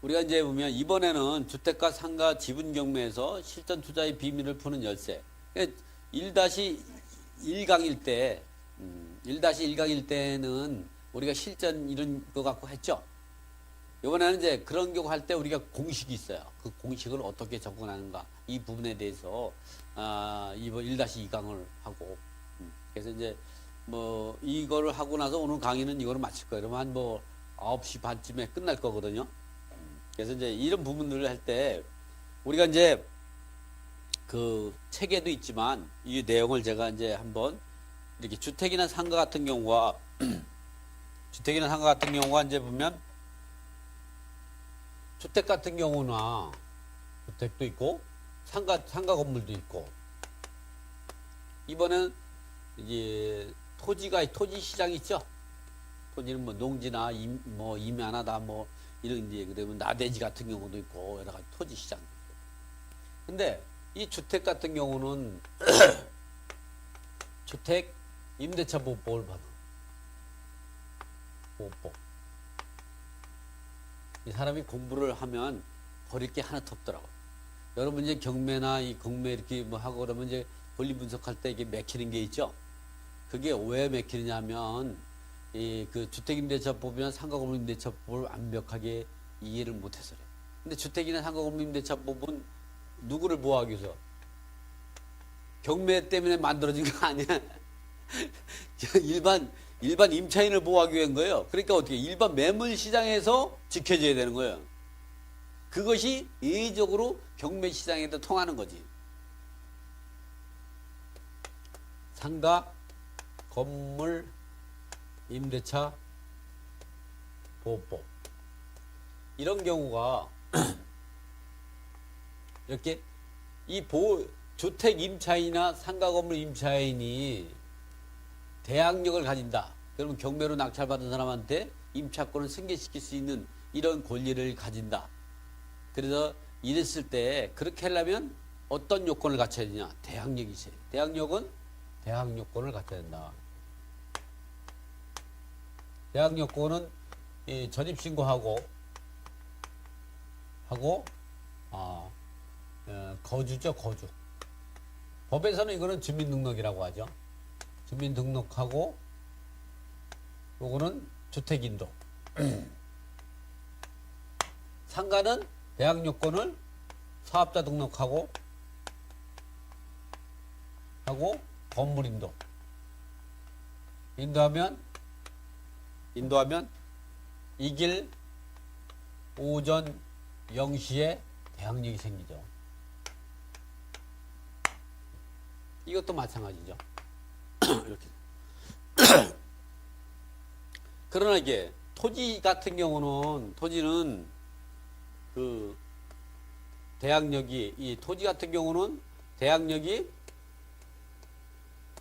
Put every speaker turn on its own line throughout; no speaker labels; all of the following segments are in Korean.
우리가 이제 보면 이번에는 주택가 상가 지분 경매에서 실전 투자의 비밀을 푸는 열쇠. 1-1강일 때, 1-1강일 때는 우리가 실전 이런 거 갖고 했죠. 이번에는 이제 그런 경우 할 때 우리가 공식이 있어요. 그 공식을 어떻게 접근하는가. 이 부분에 대해서, 이번 1-2강을 하고. 그래서 이제 뭐 이거를 하고 나서 오늘 강의는 이거를 마칠 거예요. 그러면 한 뭐 9시 반쯤에 끝날 거거든요. 그래서 이제 이런 부분들을 할 때 우리가 이제 그 책에도 있지만 이 내용을 제가 이제 한번 이렇게 주택이나 상가 같은 경우가 주택이나 상가 같은 경우가 이제 보면 주택 같은 경우나 주택도 있고 상가 건물도 있고 이번엔 이제 토지 시장이 있죠. 토지는 뭐 농지나 뭐 임야나다 뭐 이런 이제 그러면 나대지 같은 경우도 있고 여러 가지 토지 시장. 근데 이 주택 같은 경우는 주택 임대차 보호법을 받아. 보호법. 이 사람이 공부를 하면 버릴 게 하나도 없더라고. 여러분 이제 경매나 이 공매 이렇게 뭐 하고 그러면 이제 권리 분석할 때 이게 맥히는 게 있죠. 그게 왜 맥히느냐면 이 그 주택임대차법이나 상가건물임대차법을 완벽하게 이해를 못해서 그래. 근데 주택이나 상가건물임대차법은 누구를 보호하기 위해서? 경매 때문에 만들어진 거 아니야? 일반 임차인을 보호하기 위한 거예요. 그러니까 어떻게 일반 매물 시장에서 지켜져야 되는 거예요. 그것이 예의적으로 경매 시장에도 통하는 거지. 상가 건물 임대차 보호법 이런 경우가 이렇게 이 주택 임차인이나 상가 건물 임차인이 대항력을 가진다. 그러면 경매로 낙찰받은 사람한테 임차권을 승계시킬 수 있는 이런 권리를 가진다. 그래서 이랬을 때 그렇게 하려면 어떤 요건을 갖춰야 되냐? 대항력이 있어요. 대항력은 대항 요건을 갖춰야 된다. 대항 요건은 전입신고하고 거주죠, 거주. 법에서는 이거는 주민등록이라고 하죠. 주민등록하고 요거는 주택인도. 상가는 대항 요건을 사업자 등록하고 건물인도. 인도하면 이 길 오전 0시에 대항력이 생기죠. 이것도 마찬가지죠. 이렇게. 그러나 이게 토지 같은 경우는 토지는 그 대항력이 이 토지 같은 경우는 대항력이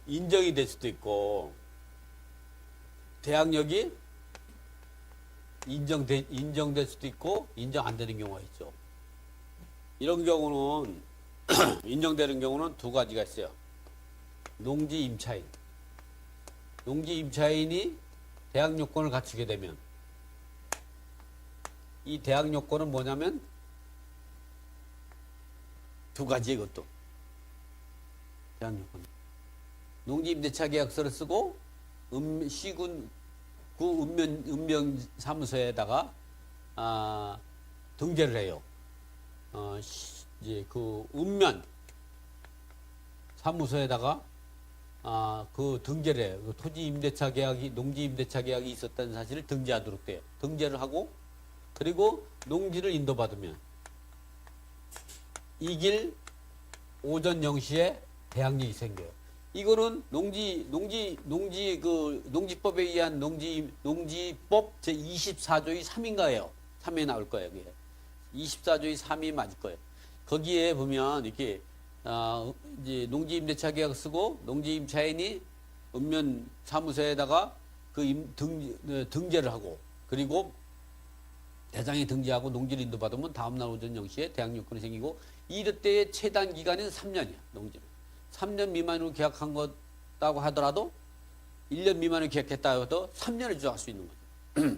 인정이 될 수도 있고 대항력이 인정될 수도 있고 인정 안 되는 경우가 있죠. 이런 경우는 인정되는 경우는 두 가지가 있어요. 농지 임차인. 농지 임차인이 대항 요건을 갖추게 되면 이 대항 요건은 뭐냐면 두 가지예요. 이것도 대항 요건. 농지 임대차 계약서를 쓰고 시군 구 읍면 사무소에다가 등재를 해요. 이제 그 읍면 사무소에다가 그 등재를 해요. 그 토지 임대차 계약이 농지 임대차 계약이 있었다는 사실을 등재하도록 돼요. 등재를 하고 그리고 농지를 인도받으면 이 길 오전 0시에 대항력이 생겨요. 이거는 농지법에 의한 농지법 제24조의 3인가예요. 3에 나올 거예요. 그게. 24조의 3이 맞을 거예요. 거기에 보면 이렇게 이제 농지임대차 계약 쓰고 농지임차인이 읍면 사무소에다가 그 등재를 하고 그리고 대장에 등재하고 농지를 인도받으면 다음날 오전 0시에 대항요건이 생기고 이럴 때의 최단 기간은 3년이야. 농지를. 3년 미만으로 계약한 거라고 하더라도 1년 미만으로 계약했다 해도 3년을 주장할 수 있는 거죠.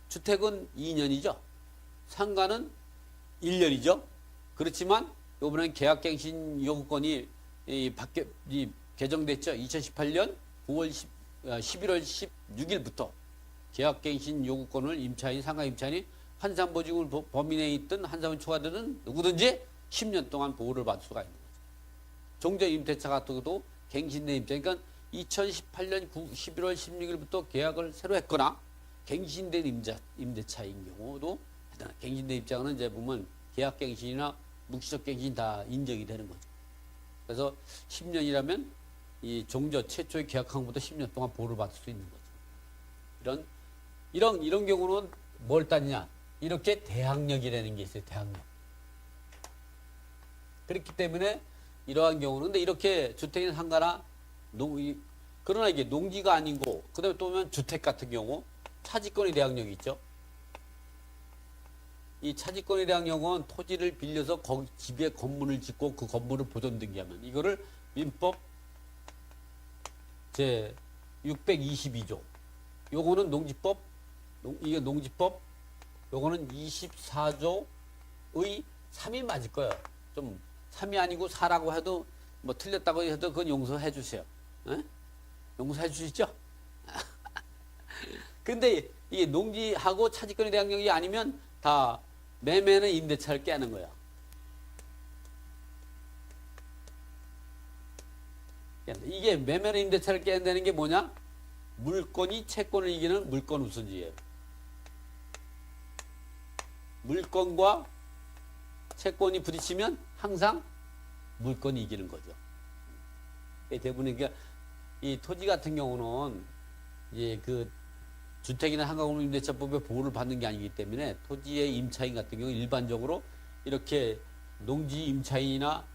주택은 2년이죠. 상가는 1년이죠. 그렇지만 이번엔 계약갱신 요구권이 개정됐죠. 2018년 11월 16일부터 계약갱신 요구권을 임차인, 상가 임차인이 환산보증을 범위 내에 있던 한산원 초과들은 누구든지 10년 동안 보호를 받을 수가 있는 거죠. 종전 임대차 같은 것도 갱신된 임차, 그러니까 2018년 11월 16일부터 계약을 새로 했거나 갱신된 임대차인 경우도 갱신된 입장은 이제 보면 계약갱신이나 묵시적 갱신 다 인정이 되는 거죠. 그래서 10년이라면 이 종저 최초의 계약한 것부터 10년 동안 보호를 받을 수 있는 거죠. 이런 경우는 뭘 따지냐? 이렇게 대항력이라는 게 있어요. 대항력. 그렇기 때문에 이러한 경우는 근데 이렇게 주택이나 상가나 그러나 이게 농지가 아니고 그다음에 또 보면 주택 같은 경우 차지권의 대항력이 있죠. 이 차지권의 대항력은 토지를 빌려서 거기 집에 건물을 짓고 그 건물을 보존 등기하면 이거를 민법 제 622조. 요거는 농지법 이게 농지법 요거는 24조의 3이 맞을 거예요. 좀 3이 아니고 4라고 해도 뭐 틀렸다고 해도 그건 용서해 주세요. 에? 용서해 주시죠? 근데 이게 농지하고 차지권의 대항력이 아니면 다 매매는 임대차를 깨는 거야. 이게 매매는 임대차를 깨는다는 게 뭐냐? 물건이 채권을 이기는 물건 우선주의예요. 물건과 채권이 부딪히면 항상 물건이 이기는 거죠. 대부분 그러니까 이 토지 같은 경우는 이제 그 주택이나 상가공인 임대차법의 보호를 받는 게 아니기 때문에 토지의 임차인 같은 경우 일반적으로 이렇게 농지 임차인이나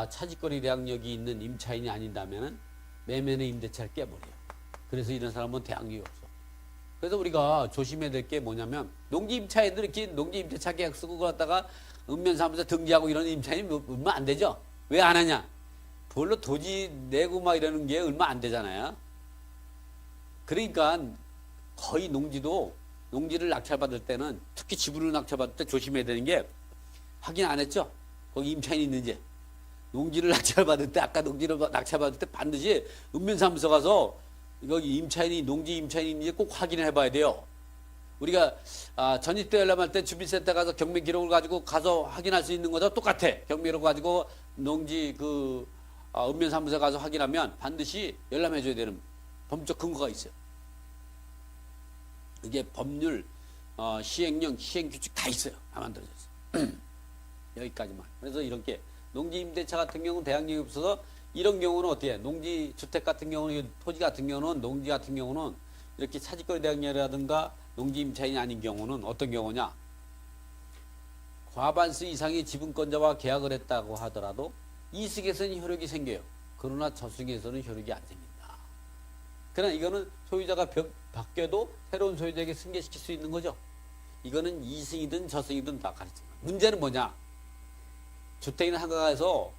차지권의 대항력이 있는 임차인이 아닌다면은 매매는 임대차를 깨버려요. 그래서 이런 사람은 대항력이 없어. 그래서 우리가 조심해야 될 게 뭐냐면 농지 임차인들 이렇게 농지 임대차 계약 쓰고 그러다가 읍면사무소 등기하고 이런 임차인이 얼마 안 되죠. 왜 안 하냐? 별로 토지 내고 막 이러는 게 얼마 안 되잖아요. 그러니까 거의 농지를 낙찰받을 때는 특히 지분을 낙찰받을 때 조심해야 되는 게 확인 안 했죠? 거기 임차인이 있는지. 농지를 낙찰받을 때 아까 농지를 낙찰받을 때 반드시 읍면사무소 가서 여기 농지 임차인이 있는지 꼭 확인을 해봐야 돼요. 우리가 전입대 열람할 때 주민센터 가서 경매 기록을 가지고 가서 확인할 수 있는 거죠. 똑같아. 경매 기록 가지고 농지 읍면사무소 가서 확인하면 반드시 열람해줘야 되는 법적 근거가 있어요. 이게 법률, 시행령, 시행규칙 다 있어요. 다 만들어졌어요. 여기까지만. 그래서 이렇게 농지 임대차 같은 경우는 대항력이 없어서 이런 경우는 어떻게 해? 농지 주택 같은 경우는 토지 같은 경우는 농지 같은 경우는 이렇게 차지권 대항력이라든가 농지 임차인이 아닌 경우는 어떤 경우냐? 과반수 이상의 지분권자와 계약을 했다고 하더라도 이승에서는 효력이 생겨요. 그러나 저승에서는 효력이 안 생긴다. 그러나 이거는 소유자가 바뀌어도 새로운 소유자에게 승계시킬 수 있는 거죠. 이거는 이승이든 저승이든 다 가르쳐요. 문제는 뭐냐? 주택이나 상가에서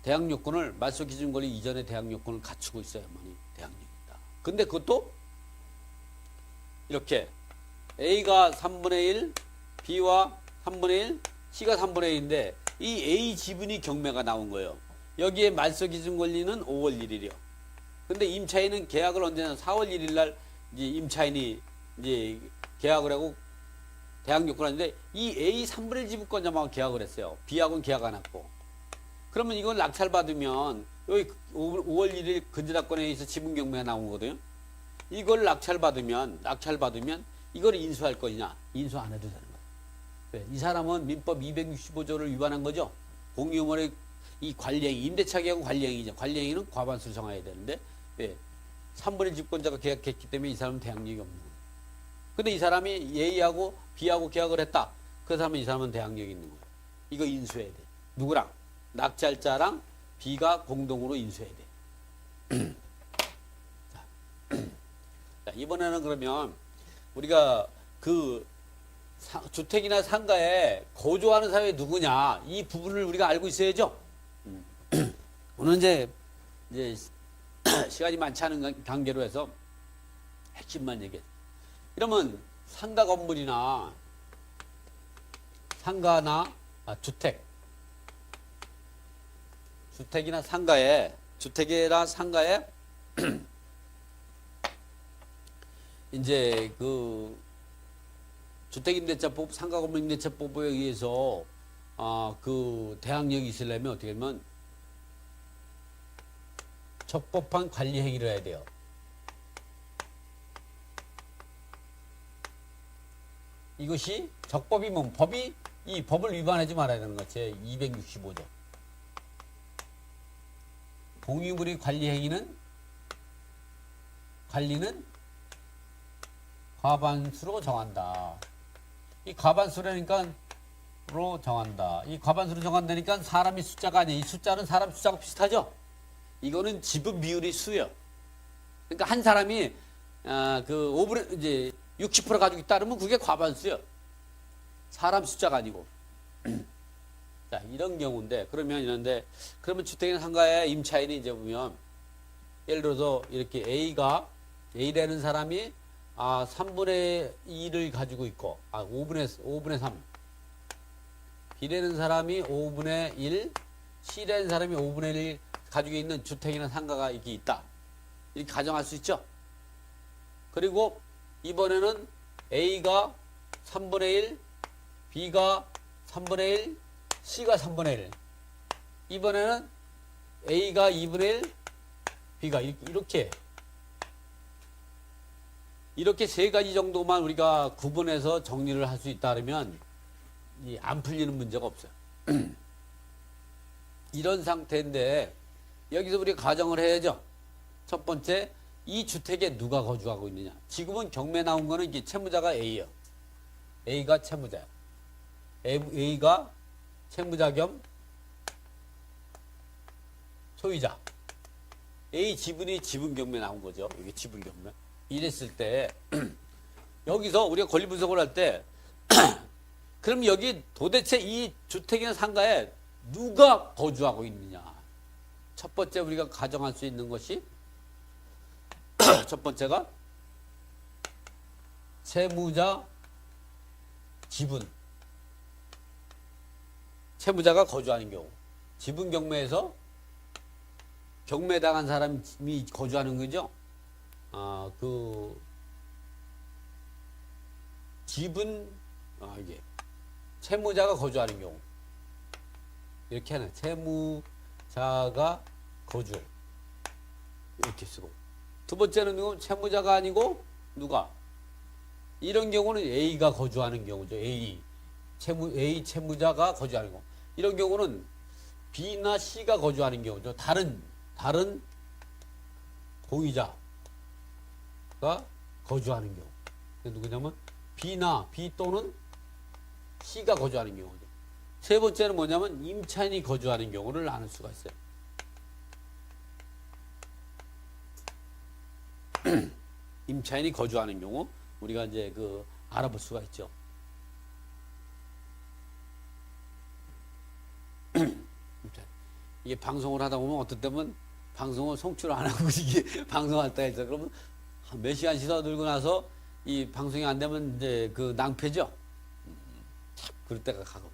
대항력권을 말소 기준 권리 이전의 대항력권을 갖추고 있어야만이 대항력이다. 근데 그것도 이렇게 A가 3분의 1, B와 3분의 1, C가 3분의 1인데 이 A 지분이 경매가 나온 거예요. 여기에 말소 기준 권리는 5월 1일이요. 근데 임차인은 계약을 언제나 4월 1일 날 이제 임차인이 이제 계약을 하고 대항력권 하는데 이 A 3분의 1 지분권자만 계약을 했어요. B하고는 계약 안 했고. 그러면 이건 낙찰받으면 여기 5월 1일 근저당권에 의해서 지분 경매가 나온 거거든요. 이걸 낙찰받으면 이걸 인수할 거냐? 인수 안 해도 되는 거예요. 왜? 이 사람은 민법 265조를 위반한 거죠. 공유물의 이 관리행위, 임대차 계약은 관리행위죠. 관리행위는 과반수를 정해야 되는데 왜? 3분의 1 집권자가 계약했기 때문에 이 사람은 대항력이 없는 거예요. 근데 이 사람이 A하고 B하고 계약을 했다. 그 사람은 이 사람은 대항력이 있는 거예요. 이거 인수해야 돼. 누구랑? 낙찰자랑 B가 공동으로 인수해야 돼. 자, 이번에는 그러면 우리가 그 주택이나 상가에 거주하는 사람이 누구냐 이 부분을 우리가 알고 있어야죠. 오늘 이제 시간이 많지 않은 단계로 해서 핵심만 얘기해. 이러면 상가 건물이나 상가나 주택이나 상가에 이제 그 주택임대차법, 상가건물임대차법에 의해서 그 대항력이 있으려면 어떻게 하면 적법한 관리 행위를 해야 돼요. 이것이 적법이면 이 법을 위반하지 말아야 되는 것. 제 265조. 공유물의 관리는 과반수로 정한다. 이 과반수라니까 정한다. 이 과반수로 정한다니까 사람이 숫자가 아니에요. 이 숫자는 사람 숫자하고 비슷하죠? 이거는 지분 비율의 수요. 그러니까 한 사람이 그 5분의 이제 60% 가지고 있다 그러면 그게 과반수요. 사람 숫자가 아니고. 자, 이런 경우인데 그러면 주택이나 상가의 임차인이 이제 보면 예를 들어서 이렇게 A라는 사람이 3분의 2를 가지고 있고 5분의 3. B라는 사람이 5분의 1, C라는 사람이 5분의 1 가지고 있는 주택이나 상가가 이렇게 있다. 이렇게 가정할 수 있죠. 그리고 이번에는 A가 3분의 1, B가 3분의 1, C가 3분의 1. 이번에는 A가 2분의 1, B가 이렇게 세 가지 정도만 우리가 구분해서 정리를 할 수 있다 그러면 안 풀리는 문제가 없어요. 이런 상태인데 여기서 우리가 가정을 해야죠. 첫 번째, 이 주택에 누가 거주하고 있느냐. 지금은 경매 나온 거는 이게 채무자가 A예요. A가 채무자예요. A가 채무자 겸 소유자. A 지분이 지분 경매 나온 거죠. 이게 지분 경매. 이랬을 때 여기서 우리가 권리 분석을 할 때 그럼 여기 도대체 이 주택이나 상가에 누가 거주하고 있느냐. 첫 번째 우리가 가정할 수 있는 것이 첫 번째가 채무자 지분. 채무자가 거주하는 경우. 지분 경매에서 경매당한 사람이 거주하는 거죠. 그 지분 이게 채무자가 거주하는 경우. 이렇게 하나. 채무자가 거주. 이렇게 쓰고. 두 번째는 채무자가 아니고 누가? 이런 경우는 A가 거주하는 경우죠. A 채무자가 거주하는 경우. 이런 경우는 B나 C가 거주하는 경우죠. 다른 공유자가 거주하는 경우. 누구냐면 B 또는 C가 거주하는 경우죠. 세 번째는 뭐냐면 임차인이 거주하는 경우를 나눌 수가 있어요. 임차인이 거주하는 경우 우리가 이제 알아볼 수가 있죠. 이게 방송을 하다 보면 어떤 때는 방송을 송출 안 하고 이게 방송할 때가 있어. 그러면 몇 시간 씻어들고 나서 이 방송이 안 되면 이제 낭패죠. 참 그럴 때가 가끔.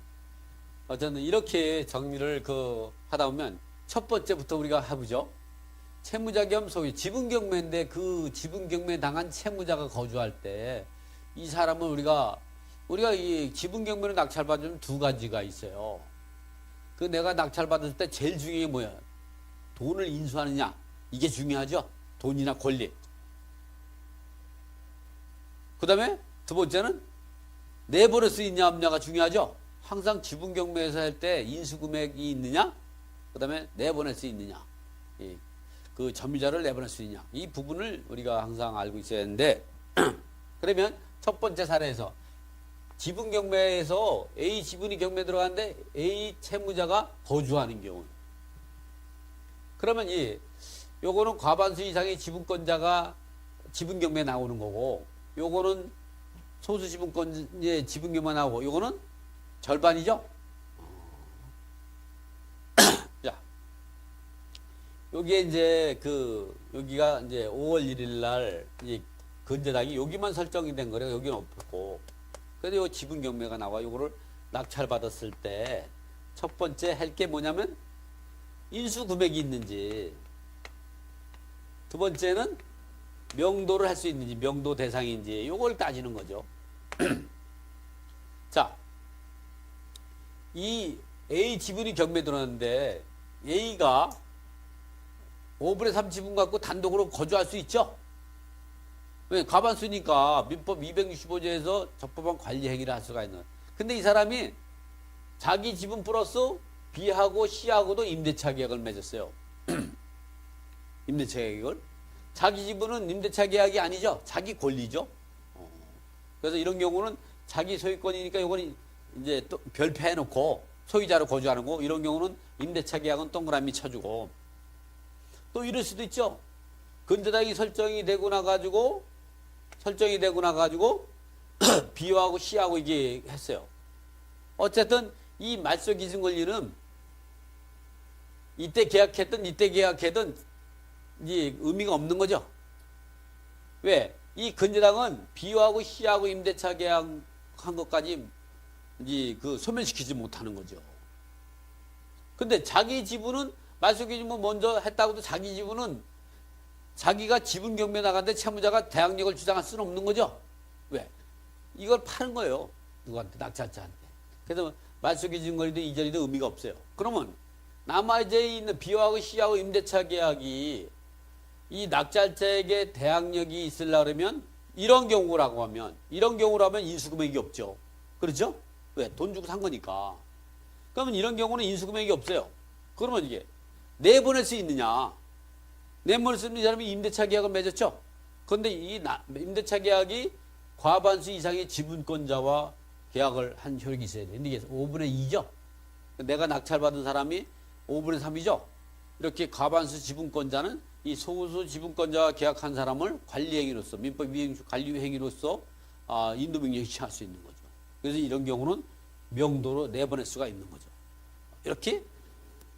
어쨌든 이렇게 정리를 하다 보면 첫 번째부터 우리가 해보죠. 채무자 겸 소유, 지분 경매인데 그 지분 경매 당한 채무자가 거주할 때 이 사람은 우리가 이 지분 경매로 낙찰받으면 두 가지가 있어요. 내가 낙찰받을 때 제일 중요한 게 뭐야? 돈을 인수하느냐? 이게 중요하죠. 돈이나 권리. 그 다음에 두 번째는 내버릴 수 있냐 없냐가 중요하죠. 항상 지분 경매에서 할 때 인수금액이 있느냐? 그 다음에 내보낼 수 있느냐? 그 점유자를 내보낼 수 있느냐? 이 부분을 우리가 항상 알고 있어야 하는데 그러면 첫 번째 사례에서 지분 경매에서 A 지분이 경매 들어가는데 A 채무자가 거주하는 경우. 그러면 요거는 과반수 이상의 지분권자가 지분 경매에 나오는 거고, 요거는 소수 지분권의 지분 경매 나오고, 요거는 절반이죠. 자, 여기에 이제 여기가 이제 5월 1일 날 건재당이 여기만 설정이 된 거래요. 여기는 없고. 그래서 요 지분 경매가 나와. 요거를 낙찰받았을 때 첫 번째 할 게 뭐냐면 인수금액이 있는지, 두 번째는 명도를 할 수 있는지, 명도 대상인지 이걸 따지는 거죠. 자, 이 A 지분이 경매에 들어왔는데 A가 5분의 3 지분 갖고 단독으로 거주할 수 있죠? 왜? 과반수니까 민법 265조에서 적법한 관리 행위를 할 수가 있는. 근데 이 사람이 자기 지분 플러스 B하고 C하고도 임대차 계약을 맺었어요. 임대차 계약을. 자기 지분은 임대차 계약이 아니죠. 자기 권리죠. 그래서 이런 경우는 자기 소유권이니까 이거는 이제 또 별표해놓고 소유자로 거주하는 거, 이런 경우는 임대차 계약은 동그라미 쳐주고. 또 이럴 수도 있죠. 근저당이 설정이 되고 나가지고 B하고 C하고 이게 했어요. 어쨌든 이 말소 기준 권리는 이때 계약했든 이 의미가 없는 거죠. 왜? 이 근저당은 B하고 C하고 임대차 계약한 것까지 이제 그 소멸시키지 못하는 거죠. 근데 자기 지분은 말소 기준 먼저 했다고도 자기 지분은 자기가 지분 경매 나갔는데 채무자가 대항력을 주장할 수는 없는 거죠. 왜? 이걸 파는 거예요. 누구한테? 낙찰자한테. 그래서 말소 기준 권리도 이전에도 의미가 없어요. 그러면 남아이제 있는 B하고 C하고 임대차 계약이 이 낙찰자에게 대항력이 있으려고 그러면 이런 경우라면 인수금액이 없죠. 그렇죠? 왜? 돈 주고 산 거니까. 그러면 이런 경우는 인수금액이 없어요. 그러면 이게 내보낼 수 있느냐? 내보낼 수 있는 사람이 임대차 계약을 맺었죠. 그런데 이 임대차 계약이 과반수 이상의 지분권자와 계약을 한 효력이 있어야 돼. 근데 이게 5분의 2죠. 내가 낙찰받은 사람이 5분의 3이죠. 이렇게 과반수 지분권자는 이 소수 지분권자와 계약한 사람을 관리행위로서, 민법 관리행위로서 인도명령이 취할 수 있는 거죠. 그래서 이런 경우는 명도로 내보낼 수가 있는 거죠. 이렇게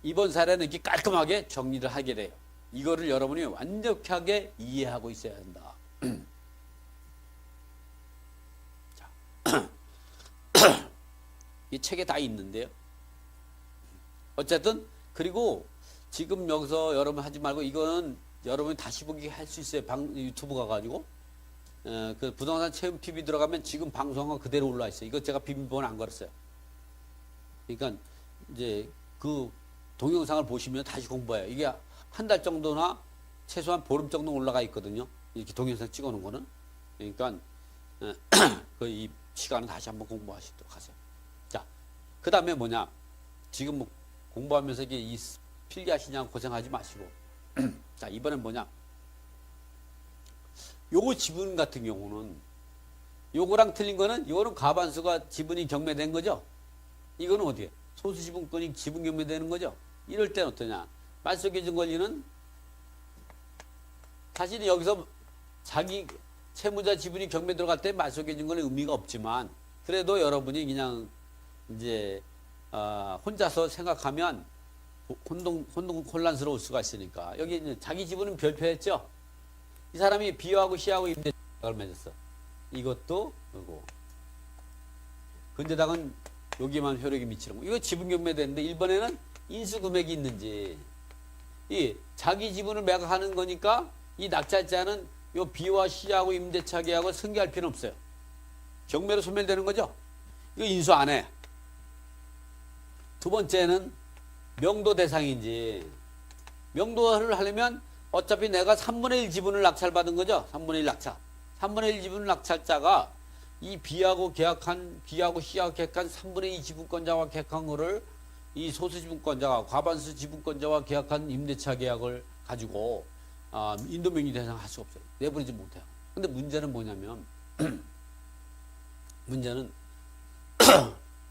이번 사례는 이렇게 깔끔하게 정리를 하게 돼요. 이거를 여러분이 완벽하게 이해하고 있어야 한다. 이 책에 다 있는데요. 어쨌든 그리고 지금 여기서 여러분 하지 말고 이거는 여러분이 다시 보기 할 수 있어요. 유튜브 가가지고 그 부동산 체험 TV 들어가면 지금 방송은 그대로 올라와 있어요. 이거 제가 비밀번호 안 걸었어요. 그러니까 이제 그 동영상을 보시면 다시 공부해요. 이게 한 달 정도나 최소한 보름 정도 올라가 있거든요. 이렇게 동영상 찍어놓은 거는. 그러니까 그 이 시간은 다시 한번 공부하시도록 하세요. 자, 그 다음에 뭐냐? 지금 뭐 공부하면서 이게 이 필기하시냐 고생하지 마시고. 자, 이번엔 뭐냐? 요거 지분 같은 경우는 요거랑 틀린 거는 요거는 과반수가 지분이 경매된 거죠. 이거는 어디에? 소수 지분권이 지분 경매되는 거죠. 이럴 때는 어떠냐? 말소 기준 권리는 사실 여기서 자기 채무자 지분이 경매 들어갈 때 말소 기준 권리 의미가 없지만 그래도 여러분이 그냥 이제 혼자서 생각하면 혼란스러울 수가 있으니까 여기 이제 자기 지분은 별표했죠. 이 사람이 B하고 C하고 임대차를 맺었어. 이것도 그리고 근저당은 여기만 효력이 미치는 거. 이거 지분 경매되는데 1번에는 인수금액이 있는지 이 자기 지분을 매각하는 거니까 이 낙찰자는 요 B와 C하고 임대차 계약을 승계할 필요는 없어요. 경매로 소멸되는 거죠. 이거 인수 안 해. 두 번째는 명도 대상인지. 명도를 하려면 어차피 내가 3분의 1 지분을 낙찰받은 거죠. 3분의 1 낙찰. 3분의 1 지분 낙찰자가 이 B하고 C하고 계약한 3분의 2 지분권자와 계약한 거를 이 소수 지분권자가 과반수 지분권자와 계약한 임대차 계약을 가지고 인도명의 대상 할 수가 없어요. 내보내지 못해요. 근데 문제는 뭐냐면 문제는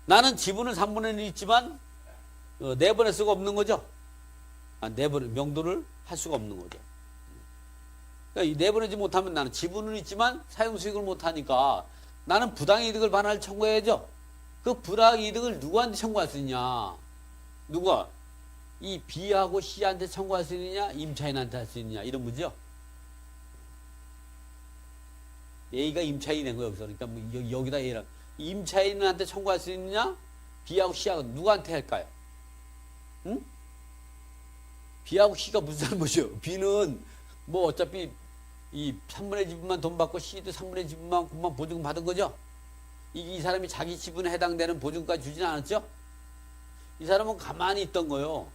나는 지분을 3분의 1 있지만 내보낼 수가 없는 거죠. 명도를 할 수가 없는 거죠. 그러니까 내보내지 못하면 나는 지분은 있지만 사용수익을 못하니까 나는 부당이득을 반환을 청구해야죠. 그 부당이득을 누구한테 청구할 수 있냐? 누가? 이 B하고 C한테 청구할 수 있느냐? 임차인한테 할 수 있느냐? 이런 문제요. A가 임차인이 된 거예요. 여기서. 그러니까 뭐 여기다 A랑. 임차인한테 청구할 수 있느냐? B하고 C하고 누구한테 할까요? 응? B하고 C가 무슨 잘못이요? B는 뭐 어차피 이 3분의 지분만 돈 받고 C도 3분의 지분만큼만 보증금 받은 거죠? 이 사람이 자기 지분에 해당되는 보증까지 주진 않았죠? 이 사람은 가만히 있던 거요.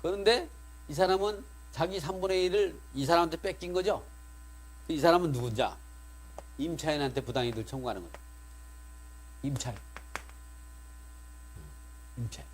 그런데 이 사람은 자기 3분의 1을 이 사람한테 뺏긴 거죠? 이 사람은 누군지? 임차인한테 부당이득을 청구하는 거죠. 임차인. 임차인.